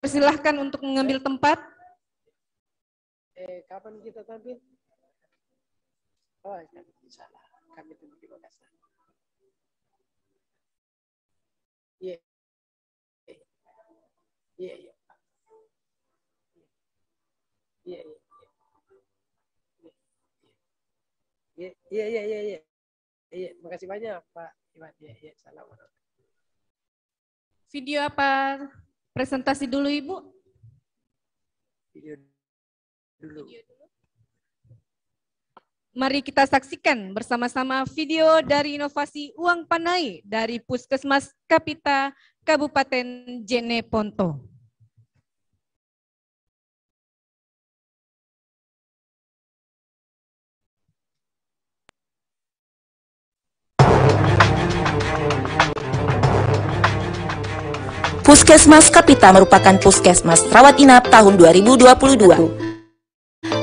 Persilahkan untuk mengambil tempat. Kapan kita tampil? Oh, salah. Kami tunggu di Makassar. Iya. Iya, iya. Iya, iya. Iya, iya, iya, iya, iya. Iya, makasih banyak Pak Iwan. Iya, iya, salam. Video apa? Presentasi dulu Ibu. Video dulu. Mari kita saksikan bersama-sama video dari inovasi uang panai dari Puskesmas Kapita Kabupaten Jeneponto. Puskesmas Kapita merupakan puskesmas rawat inap tahun 2022.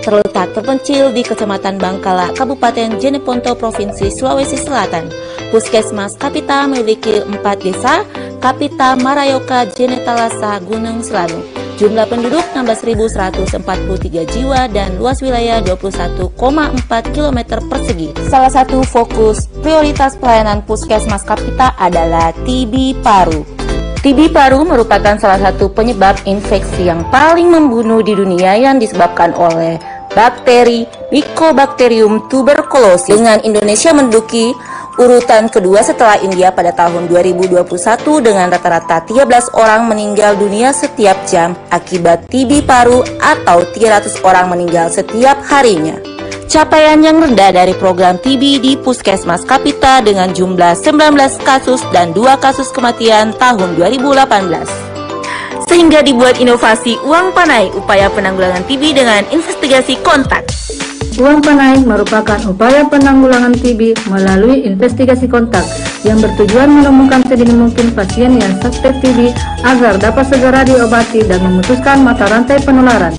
Terletak terpencil di Kecamatan Bangkala, Kabupaten Jeneponto, Provinsi Sulawesi Selatan. Puskesmas Kapita memiliki 4 desa, Kapita, Marayoka, Jenetalasa, Gunung Selanu. Jumlah penduduk 16.143 jiwa dan luas wilayah 21,4 km persegi. Salah satu fokus prioritas pelayanan Puskesmas Kapita adalah TB paru. TB paru merupakan salah satu penyebab infeksi yang paling membunuh di dunia yang disebabkan oleh bakteri Mycobacterium tuberculosis, dengan Indonesia menduduki urutan kedua setelah India pada tahun 2021 dengan rata-rata 13 orang meninggal dunia setiap jam akibat TB paru atau 300 orang meninggal setiap harinya. Capaian yang rendah dari program TB di Puskesmas Kapita dengan jumlah 19 kasus dan 2 kasus kematian tahun 2018. Sehingga dibuat inovasi uang panai, upaya penanggulangan TB dengan investigasi kontak. Uang panai merupakan upaya penanggulangan TB melalui investigasi kontak yang bertujuan menemukan sedini mungkin pasien yang suspek TB agar dapat segera diobati dan memutuskan mata rantai penularan.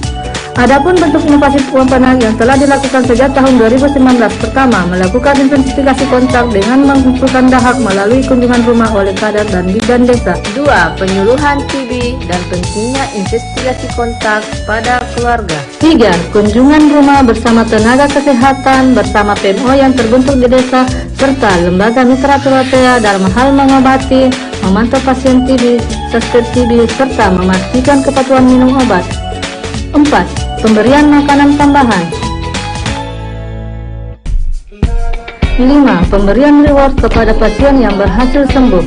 Adapun bentuk inovasi uang panai yang telah dilakukan sejak tahun 2019, pertama, melakukan investigasi kontak dengan mengumpulkan dahak melalui kunjungan rumah oleh kader dan bidan desa. 2. Penyuluhan TB dan pentingnya investigasi kontak pada keluarga. 3. Kunjungan rumah bersama tenaga kesehatan bersama PMO yang terbentuk di desa serta lembaga mitra Turatea dalam hal mengobati, memantau pasien TB, suspek TB, serta memastikan kepatuhan minum obat. 4. Pemberian makanan tambahan. 5. Pemberian reward kepada pasien yang berhasil sembuh.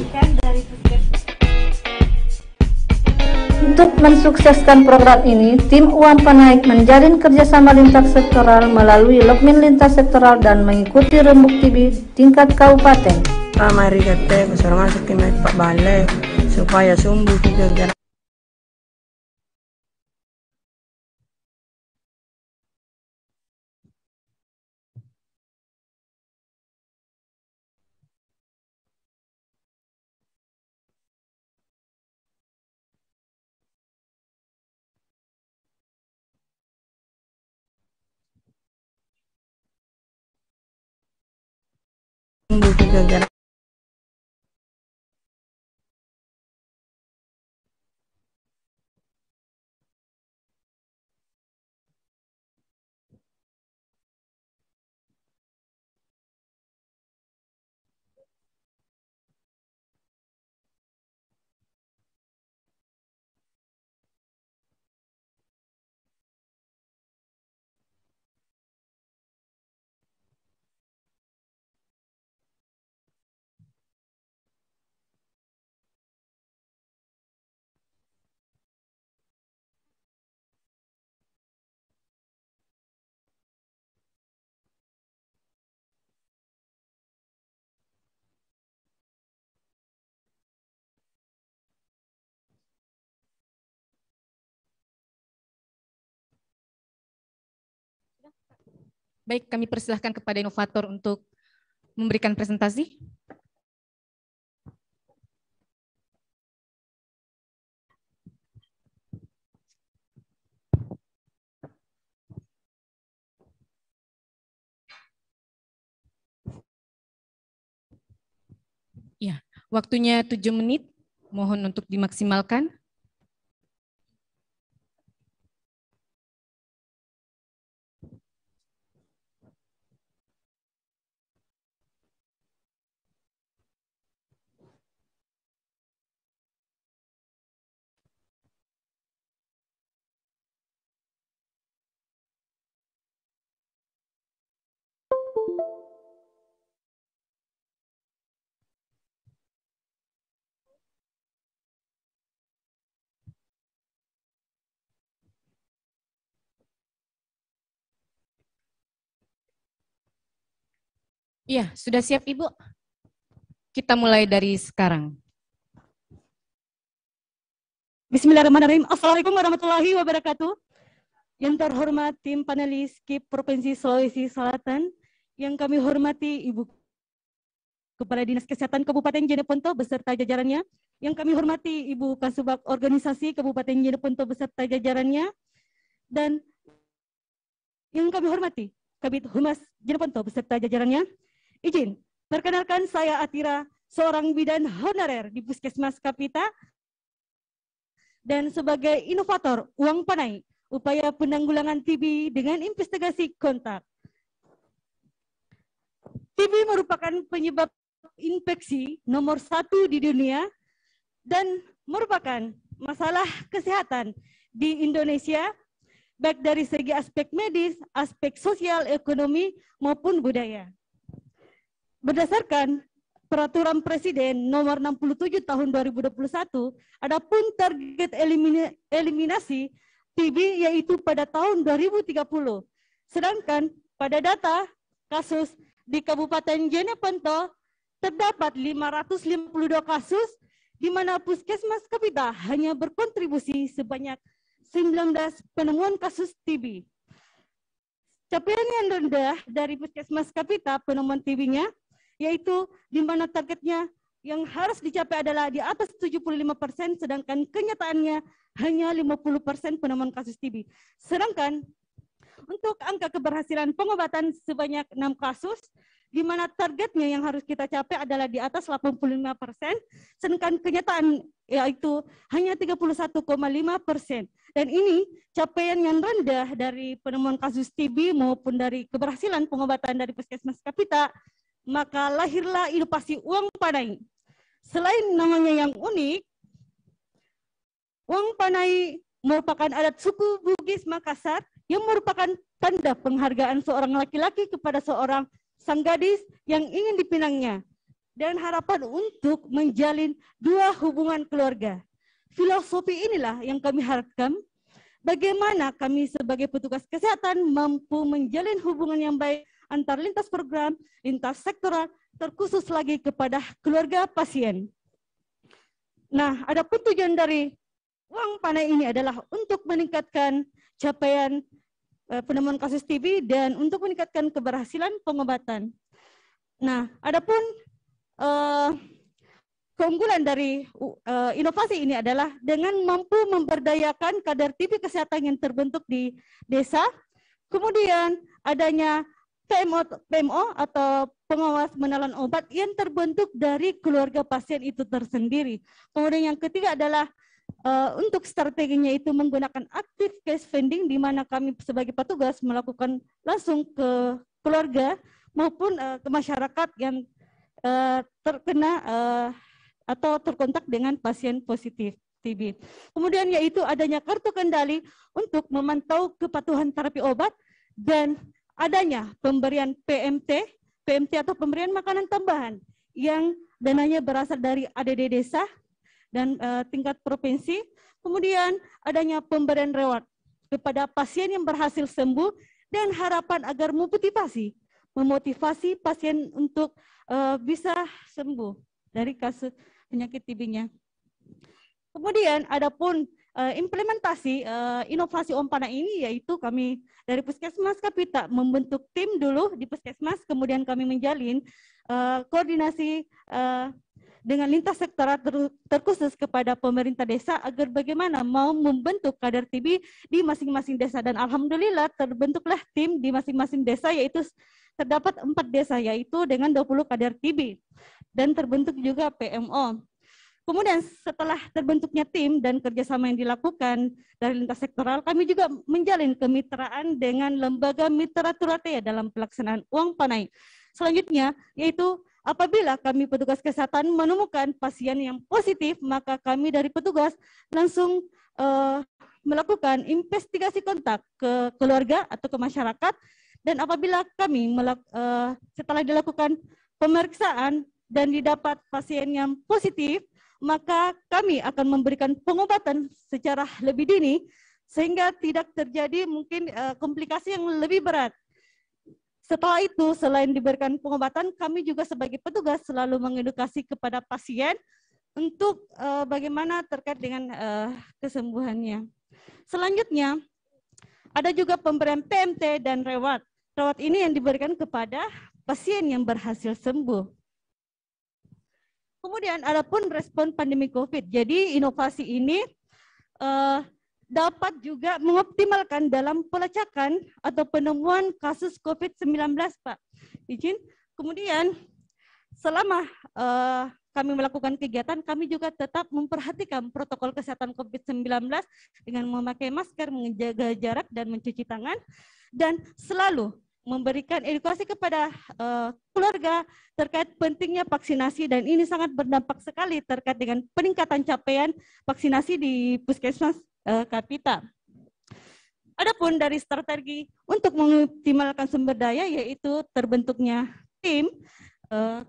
Untuk mensukseskan program ini, tim Uang Panai menjalin kerjasama lintas sektoral melalui Lokmin lintas sektoral dan mengikuti rembuk TB tingkat kabupaten. Mari kita masuk ke Pak Balai supaya sembuh juga. Gara-gara Baik, kami persilahkan kepada inovator untuk memberikan presentasi. Ya, waktunya 7 menit, mohon untuk dimaksimalkan. Iya, sudah siap Ibu? Kita mulai dari sekarang. Bismillahirrahmanirrahim. Assalamualaikum warahmatullahi wabarakatuh. Yang terhormat tim panelis KIP Provinsi Sulawesi Selatan, yang kami hormati Ibu Kepala Dinas Kesehatan Kabupaten Jeneponto beserta jajarannya, yang kami hormati Ibu Kasubag Organisasi Kabupaten Jeneponto beserta jajarannya, dan yang kami hormati Kabid Humas Jeneponto beserta jajarannya. Izin, perkenalkan saya Atira, seorang bidan honorer di Puskesmas Kapita dan sebagai inovator Uang Panai, upaya penanggulangan TB dengan investigasi kontak. TB merupakan penyebab infeksi nomor 1 di dunia dan merupakan masalah kesehatan di Indonesia, baik dari segi aspek medis, aspek sosial, ekonomi, maupun budaya. Berdasarkan Peraturan Presiden Nomor 67 Tahun 2021, adapun target eliminasi TB yaitu pada tahun 2030. Sedangkan pada data kasus di Kabupaten Jeneponto terdapat 552 kasus, di mana Puskesmas Kapita hanya berkontribusi sebanyak 19 penemuan kasus TB. Capaian yang rendah dari Puskesmas Kapita penemuan TB-nya, yaitu di mana targetnya yang harus dicapai adalah di atas 75%, sedangkan kenyataannya hanya 50% penemuan kasus TB. Sedangkan untuk angka keberhasilan pengobatan sebanyak 6 kasus, di mana targetnya yang harus kita capai adalah di atas 85%, sedangkan kenyataan yaitu hanya 31,5%. Dan ini capaian yang rendah dari penemuan kasus TB maupun dari keberhasilan pengobatan dari Puskesmas Kapita, maka lahirlah inovasi Uang Panai. Selain namanya yang unik, Uang Panai merupakan adat suku Bugis Makassar yang merupakan tanda penghargaan seorang laki-laki kepada seorang sang gadis yang ingin dipinangnya dan harapan untuk menjalin dua hubungan keluarga. Filosofi inilah yang kami harapkan, bagaimana kami sebagai petugas kesehatan mampu menjalin hubungan yang baik antar lintas program, lintas sektoral, terkhusus lagi kepada keluarga pasien. Nah, adapun tujuan dari Uang Panai ini adalah untuk meningkatkan capaian penemuan kasus TB dan untuk meningkatkan keberhasilan pengobatan. Nah, adapun keunggulan dari inovasi ini adalah dengan mampu memberdayakan kadar TB kesehatan yang terbentuk di desa, kemudian adanya PMO atau pengawas menelan obat yang terbentuk dari keluarga pasien itu tersendiri. Kemudian yang ketiga adalah untuk strateginya itu menggunakan active case finding, di mana kami sebagai petugas melakukan langsung ke keluarga maupun ke masyarakat yang terkena atau terkontak dengan pasien positif TB. Kemudian yaitu adanya kartu kendali untuk memantau kepatuhan terapi obat dan adanya pemberian PMT atau pemberian makanan tambahan yang dananya berasal dari ADD desa dan tingkat provinsi. Kemudian adanya pemberian reward kepada pasien yang berhasil sembuh dan harapan agar memotivasi pasien untuk bisa sembuh dari kasus penyakit TB-nya. Kemudian adapun implementasi inovasi Uang Panai ini, yaitu kami dari Puskesmas Kapita membentuk tim dulu di Puskesmas, kemudian kami menjalin koordinasi dengan lintas sektoral terkhusus kepada pemerintah desa agar bagaimana mau membentuk kader TB di masing-masing desa, dan alhamdulillah terbentuklah tim di masing-masing desa, yaitu terdapat 4 desa yaitu dengan 20 kader TB dan terbentuk juga PMO. Kemudian setelah terbentuknya tim dan kerjasama yang dilakukan dari lintas sektoral, kami juga menjalin kemitraan dengan lembaga mitra Turatea dalam pelaksanaan Uang Panai. Selanjutnya, yaitu apabila kami petugas kesehatan menemukan pasien yang positif, maka kami dari petugas langsung melakukan investigasi kontak ke keluarga atau ke masyarakat, dan apabila kami setelah dilakukan pemeriksaan dan didapat pasien yang positif, maka kami akan memberikan pengobatan secara lebih dini sehingga tidak terjadi mungkin komplikasi yang lebih berat. Setelah itu, selain diberikan pengobatan, kami juga sebagai petugas selalu mengedukasi kepada pasien untuk bagaimana terkait dengan kesembuhannya. Selanjutnya, ada juga pemberian PMT dan reward. Reward ini yang diberikan kepada pasien yang berhasil sembuh. Kemudian, adapun respon pandemi COVID. Jadi, inovasi ini dapat juga mengoptimalkan dalam pelacakan atau penemuan kasus COVID-19, Pak. Izin. Kemudian, selama kami melakukan kegiatan, kami juga tetap memperhatikan protokol kesehatan COVID-19 dengan memakai masker, menjaga jarak, dan mencuci tangan, dan selalu memberikan edukasi kepada keluarga terkait pentingnya vaksinasi, dan ini sangat berdampak sekali terkait dengan peningkatan capaian vaksinasi di Puskesmas Kapita. Adapun dari strategi untuk mengoptimalkan sumber daya, yaitu terbentuknya tim,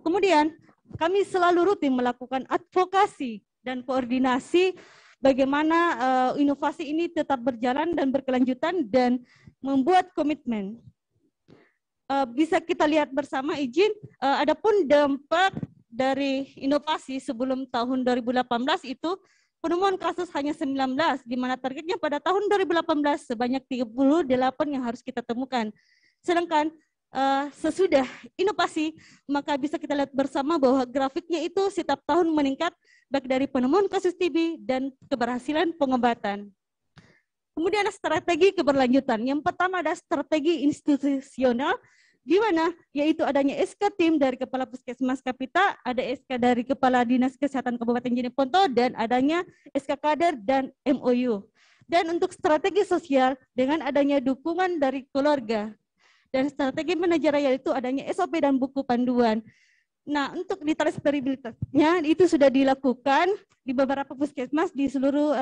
kemudian kami selalu rutin melakukan advokasi dan koordinasi bagaimana inovasi ini tetap berjalan dan berkelanjutan dan membuat komitmen. Bisa kita lihat bersama, izin, adapun dampak dari inovasi sebelum tahun 2018 itu penemuan kasus hanya 19, di mana targetnya pada tahun 2018 sebanyak 38 yang harus kita temukan. Sedangkan sesudah inovasi, maka bisa kita lihat bersama bahwa grafiknya itu setiap tahun meningkat, baik dari penemuan kasus TB dan keberhasilan pengobatan. Kemudian strategi keberlanjutan. Yang pertama ada strategi institusional, di mana yaitu adanya SK tim dari Kepala Puskesmas Kapita, ada SK dari Kepala Dinas Kesehatan Kabupaten Jeneponto, dan adanya SK kader dan MOU. Dan untuk strategi sosial dengan adanya dukungan dari keluarga. Dan strategi manajerial itu adanya SOP dan buku panduan. Nah, untuk ditransferibilitasnya itu sudah dilakukan di beberapa puskesmas di seluruh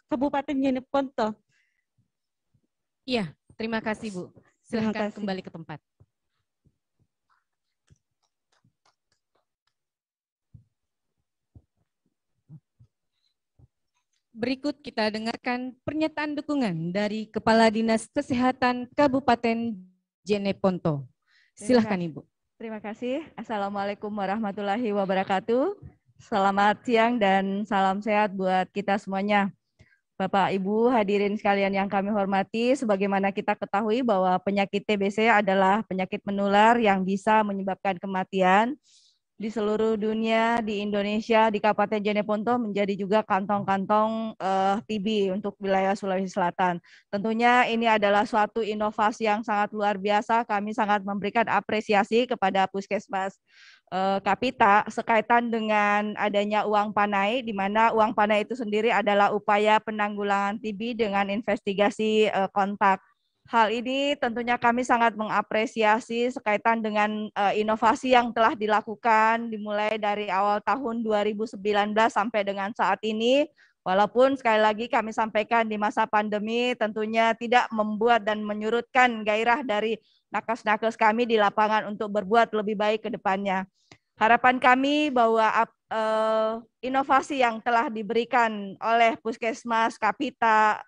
Kabupaten Jeneponto. Iya, terima kasih Bu. Silakan kembali ke tempat. Berikut kita dengarkan pernyataan dukungan dari Kepala Dinas Kesehatan Kabupaten Jeneponto. Silahkan Ibu. Terima kasih. Assalamualaikum warahmatullahi wabarakatuh. Selamat siang dan salam sehat buat kita semuanya. Bapak, Ibu, hadirin sekalian yang kami hormati, sebagaimana kita ketahui bahwa penyakit TBC adalah penyakit menular yang bisa menyebabkan kematian di seluruh dunia, di Indonesia, di Kabupaten Jeneponto menjadi juga kantong-kantong TB untuk wilayah Sulawesi Selatan. Tentunya ini adalah suatu inovasi yang sangat luar biasa. Kami sangat memberikan apresiasi kepada Puskesmas Kapita sekaitan dengan adanya uang panai, di mana uang panai itu sendiri adalah upaya penanggulangan TB dengan investigasi kontak. Hal ini tentunya kami sangat mengapresiasi sekaitan dengan inovasi yang telah dilakukan dimulai dari awal tahun 2019 sampai dengan saat ini. Walaupun sekali lagi kami sampaikan di masa pandemi tentunya tidak membuat dan menyurutkan gairah dari nakes-nakes kami di lapangan untuk berbuat lebih baik ke depannya. Harapan kami bahwa inovasi yang telah diberikan oleh Puskesmas Kapita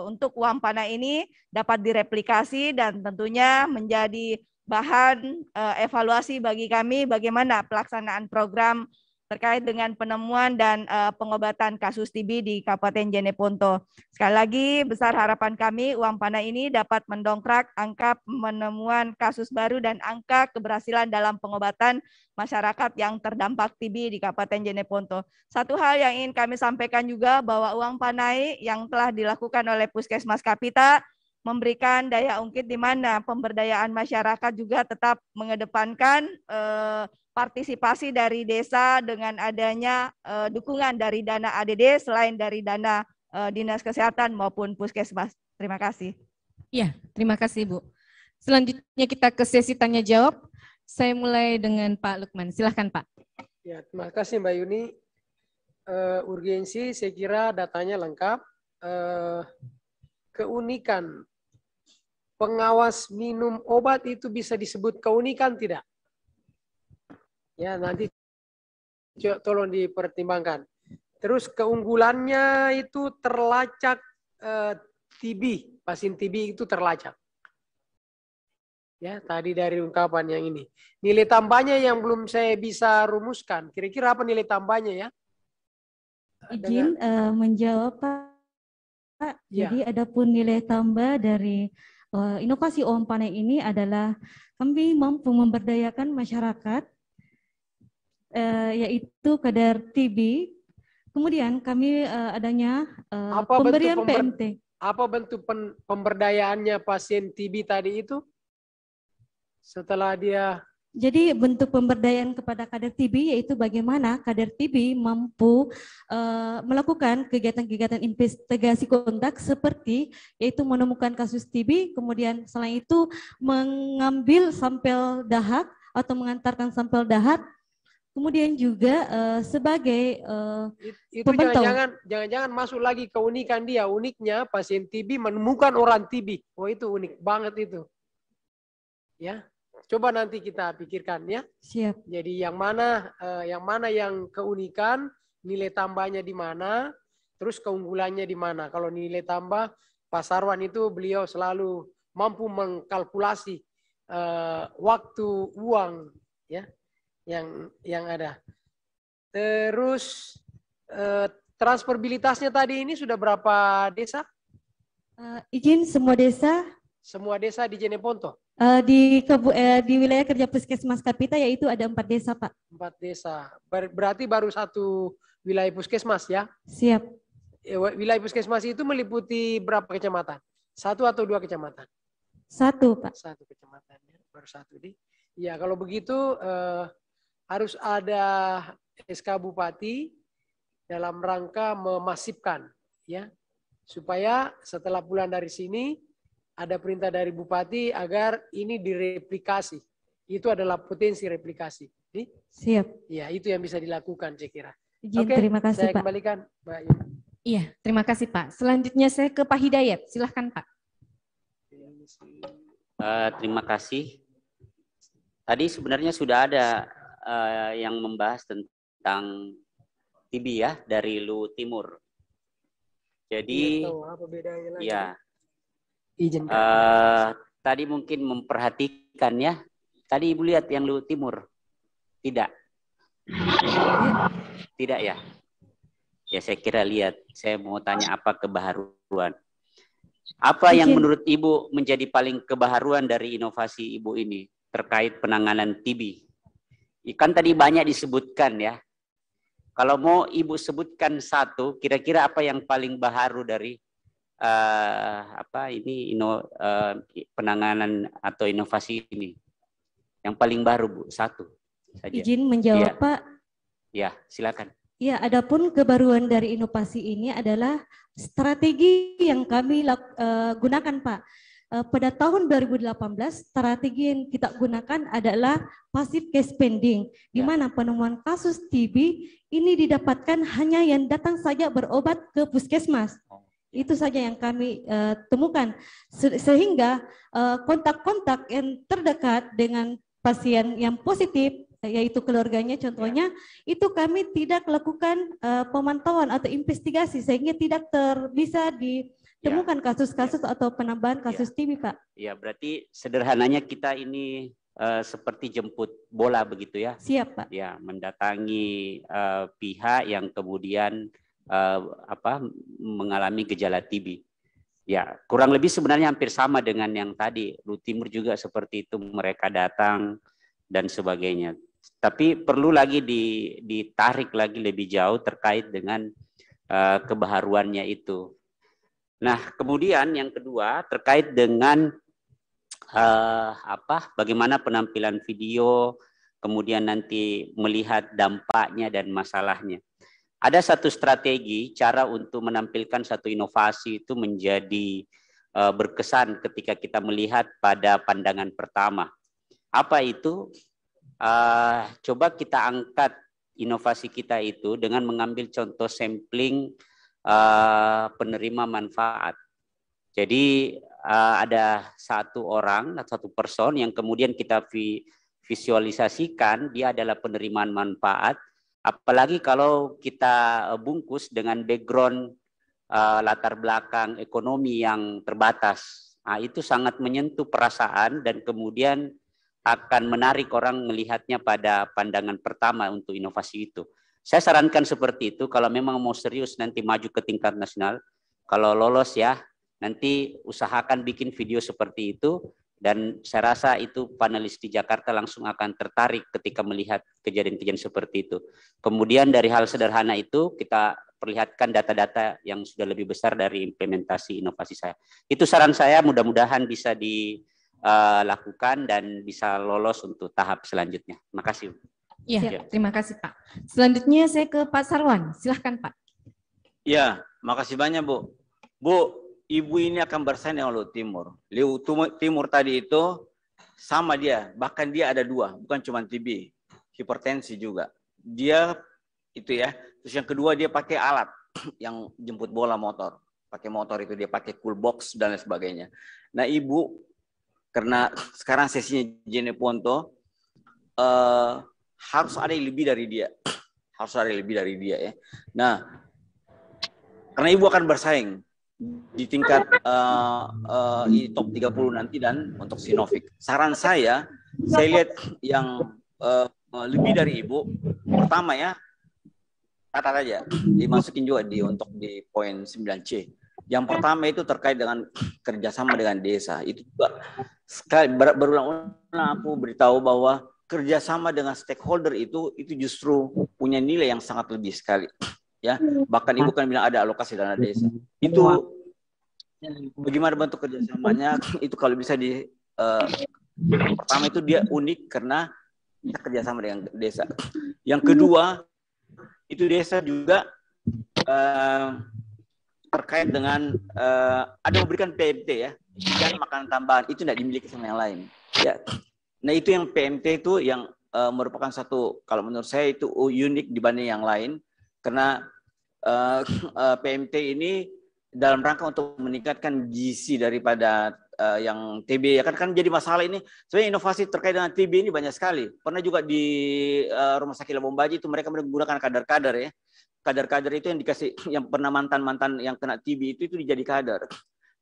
untuk uang panai ini dapat direplikasi dan tentunya menjadi bahan evaluasi bagi kami bagaimana pelaksanaan program terkait dengan penemuan dan pengobatan kasus TB di Kabupaten Jeneponto. Sekali lagi, besar harapan kami uang panai ini dapat mendongkrak angka penemuan kasus baru dan angka keberhasilan dalam pengobatan masyarakat yang terdampak TB di Kabupaten Jeneponto. Satu hal yang ingin kami sampaikan juga bahwa uang panai yang telah dilakukan oleh Puskesmas Kapita memberikan daya ungkit di mana pemberdayaan masyarakat juga tetap mengedepankan partisipasi dari desa dengan adanya dukungan dari dana ADD selain dari dana Dinas Kesehatan maupun Puskesmas. Terima kasih. Iya, terima kasih Bu. Selanjutnya kita ke sesi tanya jawab. Saya mulai dengan Pak Lukman. Silahkan Pak. Ya, terima kasih Mbak Yuni. Urgensi saya kira datanya lengkap. Keunikan pengawas minum obat itu bisa disebut keunikan tidak? Ya, nanti tolong dipertimbangkan. Terus keunggulannya itu terlacak TB, pasien TB itu terlacak. Ya, tadi dari ungkapan yang ini. Nilai tambahnya yang belum saya bisa rumuskan. Kira-kira apa nilai tambahnya ya? Izin menjawab Pak. Ya. Jadi adapun nilai tambah dari inovasi uang panai ini adalah kami mampu memberdayakan masyarakat, yaitu kadar TB. Kemudian kami adanya pemberian PMT. Apa bentuk pemberdayaannya pasien TB tadi itu? Setelah dia... Jadi bentuk pemberdayaan kepada kader TB yaitu bagaimana kader TB mampu melakukan kegiatan-kegiatan investigasi kontak seperti yaitu menemukan kasus TB, kemudian selain itu mengambil sampel dahak atau mengantarkan sampel dahak, kemudian juga sebagai itu jangan-jangan masuk lagi keunikan dia. Uniknya pasien TB menemukan orang TB. Oh itu unik banget itu. Ya. Coba nanti kita pikirkan ya. Siap. Jadi yang mana yang keunikan, nilai tambahnya di mana, terus keunggulannya di mana. Kalau nilai tambah, Pak Sarwan itu beliau selalu mampu mengkalkulasi waktu, uang ya yang ada. Terus transferabilitasnya tadi ini sudah berapa desa? Izin semua desa. Semua desa di Jeneponto. Di wilayah kerja Puskesmas Kapita yaitu ada 4 desa Pak. 4 desa. Berarti baru 1 wilayah Puskesmas ya? Siap. Wilayah Puskesmas itu meliputi berapa kecamatan? 1 atau 2 kecamatan? 1 Pak. 1 kecamatan ya, baru 1 di. Ya kalau begitu harus ada SK Bupati dalam rangka memasifkan ya, supaya setelah pulang dari sini ada perintah dari Bupati agar ini direplikasi. Itu adalah potensi replikasi. Siap. Ya, itu yang bisa dilakukan saya kira. Oke, terima kasih saya Pak. kembalikan Mbak. Iya, terima kasih Pak. Selanjutnya saya ke Pak Hidayat. Silahkan Pak. Terima kasih. Tadi sebenarnya sudah ada yang membahas tentang TB ya dari Lu Timur. Jadi, apa bedanya lagi? Ya. Tadi mungkin memperhatikan ya. Tadi Ibu lihat yang Lu Timur. Tidak. Tidak ya. Ya saya kira lihat. Saya mau tanya apa kebaharuan. Apa yang menurut Ibu menjadi paling kebaharuan dari inovasi Ibu ini terkait penanganan TB? Kan tadi banyak disebutkan ya. Kalau mau Ibu sebutkan satu, kira-kira apa yang paling baharu dari penanganan atau inovasi ini? Yang paling baru Bu, satu saja. Izin menjawab ya. Pak. Ya, silakan. Ya, adapun kebaruan dari inovasi ini adalah strategi yang kami gunakan Pak. Pada tahun 2018 strategi yang kita gunakan adalah passive case spending, di mana penemuan kasus TB ini didapatkan hanya yang datang saja berobat ke puskesmas. Itu saja yang kami temukan, sehingga kontak-kontak yang terdekat dengan pasien yang positif, yaitu keluarganya contohnya, itu kami tidak lakukan pemantauan atau investigasi, sehingga tidak bisa ditemukan kasus-kasus atau penambahan kasus TB, Pak. Ya, berarti sederhananya kita ini seperti jemput bola begitu ya? Siap, Pak. Ya, mendatangi pihak yang kemudian mengalami gejala TB. Ya, kurang lebih sebenarnya hampir sama dengan yang tadi. Lu Timur juga seperti itu, mereka datang dan sebagainya. Tapi perlu lagi ditarik lagi lebih jauh terkait dengan kebaharuannya itu. Nah, kemudian yang kedua terkait dengan bagaimana penampilan video, kemudian nanti melihat dampaknya dan masalahnya. Ada satu strategi cara untuk menampilkan satu inovasi itu menjadi berkesan ketika kita melihat pada pandangan pertama. Apa itu? Coba kita angkat inovasi kita itu dengan mengambil contoh sampling penerima manfaat. Jadi ada satu orang, satu person yang kemudian kita visualisasikan dia adalah penerimaan manfaat. Apalagi kalau kita bungkus dengan background latar belakang ekonomi yang terbatas. Nah, itu sangat menyentuh perasaan dan kemudian akan menarik orang melihatnya pada pandangan pertama untuk inovasi itu. Saya sarankan seperti itu, kalau memang mau serius nanti maju ke tingkat nasional, kalau lolos ya, nanti usahakan bikin video seperti itu, dan saya rasa itu panelis di Jakarta langsung akan tertarik ketika melihat kejadian-kejadian seperti itu. Kemudian dari hal sederhana itu, kita perlihatkan data-data yang sudah lebih besar dari implementasi inovasi saya. Itu saran saya, mudah-mudahan bisa dilakukan dan bisa lolos untuk tahap selanjutnya. Terima kasih. Iya, terima kasih Pak. Selanjutnya saya ke Pak Sarwan, silahkan Pak. Ya, makasih banyak Bu. Bu, Ibu ini akan bersaing dengan Luhut Timur. Luhut Timur tadi itu sama dia, bahkan dia ada 2, bukan cuma TB, hipertensi juga. Dia itu ya. Terus yang kedua dia pakai alat yang jemput bola motor, pakai motor itu dia pakai cool box dan lain sebagainya. Nah Ibu, karena sekarang sesinya Jeneponto, harus ada yang lebih dari dia, harus ada yang lebih dari dia ya. Nah, karena Ibu akan bersaing di tingkat top 30 nanti dan untuk Sinovic. Saran saya lihat yang lebih dari Ibu. Pertama ya, kata aja dimasukin juga untuk di poin 9C. Yang pertama itu terkait dengan kerjasama dengan desa. Itu juga sekali berulang-ulang aku beritahu bahwa kerjasama dengan stakeholder itu justru punya nilai yang sangat lebih sekali. Ya, bahkan Ibu kan bilang ada alokasi dana desa. Itu bagaimana bentuk kerjasamanya? Itu kalau bisa pertama itu dia unik karena kita kerjasama dengan desa. Yang kedua itu desa juga terkait dengan ada memberikan PMT ya, dan makanan tambahan itu tidak dimiliki sama yang lain. Ya, nah itu yang PMT itu yang merupakan satu, kalau menurut saya itu unik dibanding yang lain karena PMT ini dalam rangka untuk meningkatkan gizi daripada yang TB ya kan jadi masalah ini. Sebenarnya inovasi terkait dengan TB ini banyak sekali. Pernah juga di Rumah Sakit Labuan Bajo itu mereka menggunakan kadar-kadar ya. Kadar-kadar itu yang dikasih yang pernah mantan-mantan yang kena TB itu dijadi kadar.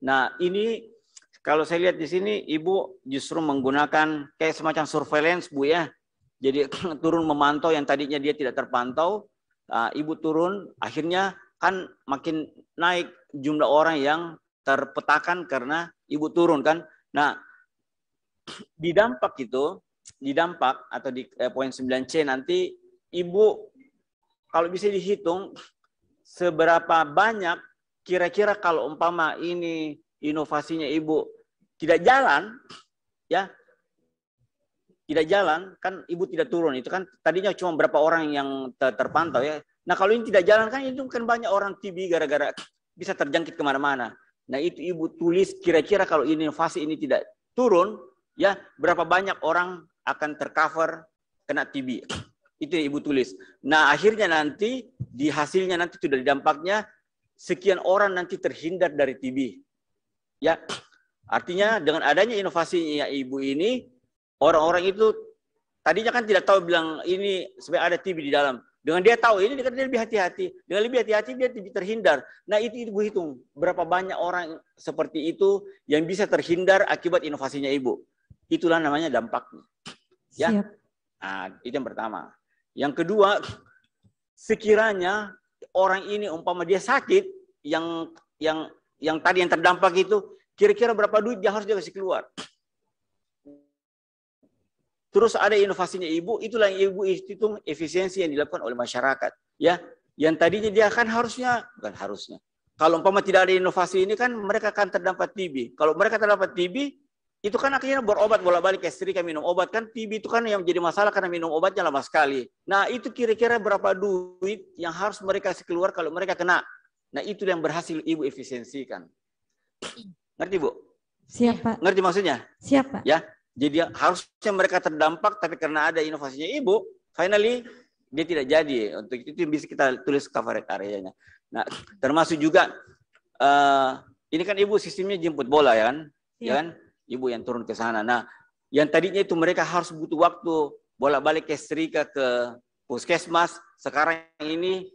Nah, ini kalau saya lihat di sini Ibu justru menggunakan kayak semacam surveillance Bu ya. Jadi turun memantau yang tadinya dia tidak terpantau. Ibu turun, akhirnya kan makin naik jumlah orang yang terpetakan karena Ibu turun kan. Nah, di dampak atau di poin 9C nanti Ibu kalau bisa dihitung seberapa banyak kira-kira kalau umpama ini inovasinya Ibu tidak jalan ya. Tidak jalan, kan Ibu tidak turun. Itu kan tadinya cuma berapa orang yang terpantau ya. Nah kalau ini tidak jalan kan itu kan banyak orang TB gara-gara bisa terjangkit kemana-mana. Nah itu Ibu tulis kira-kira kalau inovasi ini tidak turun, ya berapa banyak orang akan tercover kena TB. Itu yang Ibu tulis. Nah akhirnya nanti di hasilnya nanti sudah di dampaknya sekian orang nanti terhindar dari TB. Ya, artinya dengan adanya inovasinya Ibu ini, orang-orang itu tadinya kan tidak tahu bilang ini sebenarnya ada TB di dalam. Dengan dia tahu ini dia lebih hati-hati. Dengan lebih hati-hati dia terhindar. Nah itu Ibu hitung berapa banyak orang seperti itu yang bisa terhindar akibat inovasinya Ibu. Itulah namanya dampaknya. Ya. Siap. Nah, itu yang pertama. Yang kedua, sekiranya orang ini umpama dia sakit yang tadi yang terdampak itu kira-kira berapa duit dia harus dia kasih keluar. Terus ada inovasinya Ibu, itulah yang Ibu hitung efisiensi yang dilakukan oleh masyarakat. Ya, yang tadinya dia kan harusnya, bukan harusnya. Kalau umpama tidak ada inovasi ini kan mereka akan terdapat TB. Kalau mereka terdapat TB, itu kan akhirnya berobat bolak-balik ke istri kan minum obat kan TB itu kan yang menjadi masalah karena minum obatnya lama sekali. Nah itu kira-kira berapa duit yang harus mereka kasih keluar kalau mereka kena. Nah itu yang berhasil Ibu efisiensikan. Ngerti Bu? Siap Pak. Ngerti maksudnya? Siap Pak. Ya. Jadi harusnya mereka terdampak, tapi karena ada inovasinya Ibu, finally dia tidak jadi. Untuk itu bisa kita tulis coverage areanya. Nah, termasuk juga ini kan Ibu sistemnya jemput bola ya kan, ya kan? Ibu yang turun ke sana. Nah, yang tadinya itu mereka harus butuh waktu bolak-balik ke Serika ke puskesmas. Sekarang ini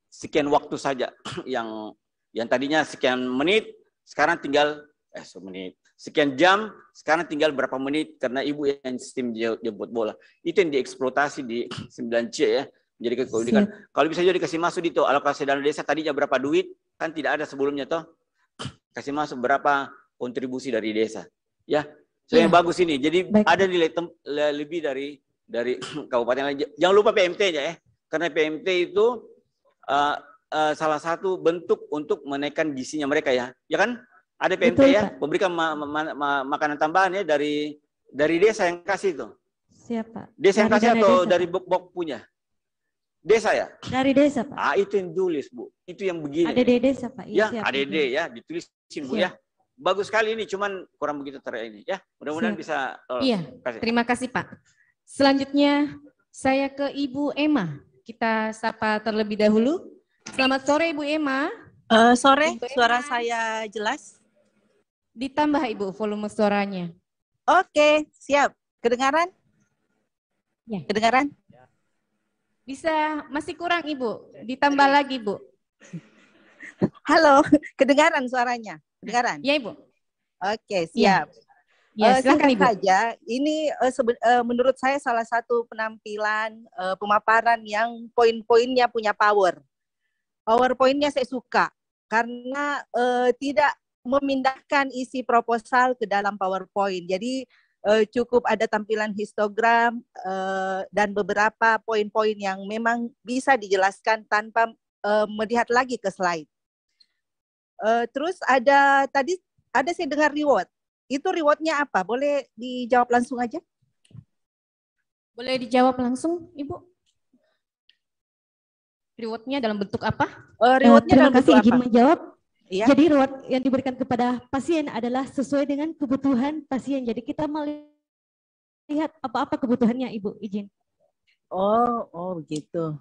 sekian waktu saja. Yang tadinya sekian menit, sekarang tinggal semenit, sekian jam, sekarang tinggal berapa menit karena ibu yang sistem jemput bola. Itu yang dieksploitasi di 9C ya. Jadi keunikan. Kalau bisa juga dikasih masuk itu alokasi dana desa tadinya berapa duit, kan tidak ada sebelumnya toh. Kasih masuk berapa kontribusi dari desa. Ya. So yang bagus ini. Jadi ada nilai lebih dari kabupaten lain. Jangan lupa PMT-nya ya. Karena PMT itu salah satu bentuk untuk menaikkan gizinya mereka ya. Ya kan? Ada PMT betul, ya, memberikan makanan tambahan ya dari desa yang kasih itu. Siapa? Desa yang kasih atau desa, dari bok punya? Desa ya? Dari desa, Pak. Itu yang tulis, Bu. Itu yang begini. ADD desa, Pak. Ya, ADD ya, ditulisin, Bu ya. Bagus sekali ini, cuman kurang begitu ini ya. Mudah-mudahan bisa. Iya, terima kasih Pak. Selanjutnya saya ke Ibu Emma. Kita sapa terlebih dahulu. Selamat sore Ibu Emma. Sore, suara saya jelas? Ditambah Ibu volume suaranya. Oke, siap. Kedengaran? Ya. Kedengaran? Bisa, masih kurang Ibu. Ditambah lagi Bu. Halo, kedengaran suaranya? Kedengaran? Ya Ibu. Oke, siap. Ya, silakan Ibu. Saja, ini menurut saya salah satu penampilan pemaparan yang poin-poinnya punya power. PowerPoint-nya saya suka karena tidak memindahkan isi proposal ke dalam PowerPoint. Jadi cukup ada tampilan histogram dan beberapa poin-poin yang memang bisa dijelaskan tanpa melihat lagi ke slide. Terus tadi saya dengar reward. Itu rewardnya apa? Boleh dijawab langsung aja? Boleh dijawab langsung, Ibu? Rewardnya dalam bentuk apa? Rewardnya dalam bentuk apa? Izin menjawab. Iya. Jadi reward yang diberikan kepada pasien adalah sesuai dengan kebutuhan pasien. Jadi kita melihat apa-apa kebutuhannya, Ibu. Izin. Oh begitu.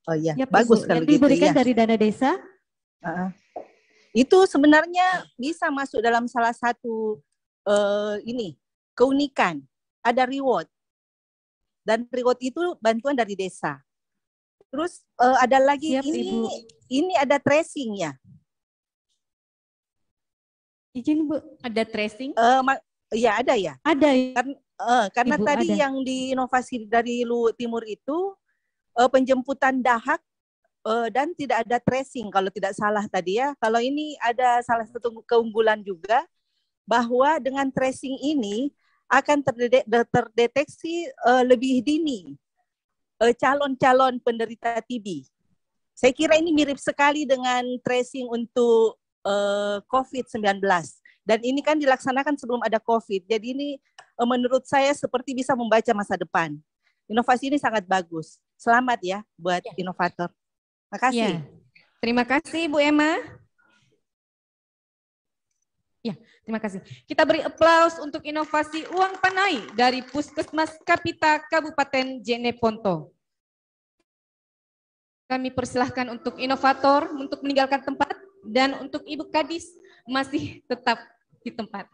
Oh iya, ya, bagus kalau gitu ya. Diberikan dari dana desa. Itu sebenarnya bisa masuk dalam salah satu keunikan. Ada reward. Dan reward itu bantuan dari desa. Terus ada lagi. Siap, ini ada tracing ya. Izin Bu, ada tracing? Ya ada ya. Ada. Karena Ibu, tadi ada. Yang diinovasi dari Luhut Timur itu penjemputan dahak dan tidak ada tracing kalau tidak salah tadi ya. Kalau ini ada salah satu keunggulan juga bahwa dengan tracing ini akan terdeteksi lebih dini calon-calon penderita TB. Saya kira ini mirip sekali dengan tracing untuk COVID-19. Dan ini kan dilaksanakan sebelum ada COVID. Jadi ini menurut saya seperti bisa membaca masa depan. Inovasi ini sangat bagus. Selamat ya buat inovator. Terima kasih. Ya. Terima kasih Bu Emma. Ya, terima kasih. Kita beri aplaus untuk inovasi uang panai dari Puskesmas Kapita Kabupaten Jeneponto. Kami persilahkan untuk inovator untuk meninggalkan tempat dan untuk Ibu Kadis masih tetap di tempat.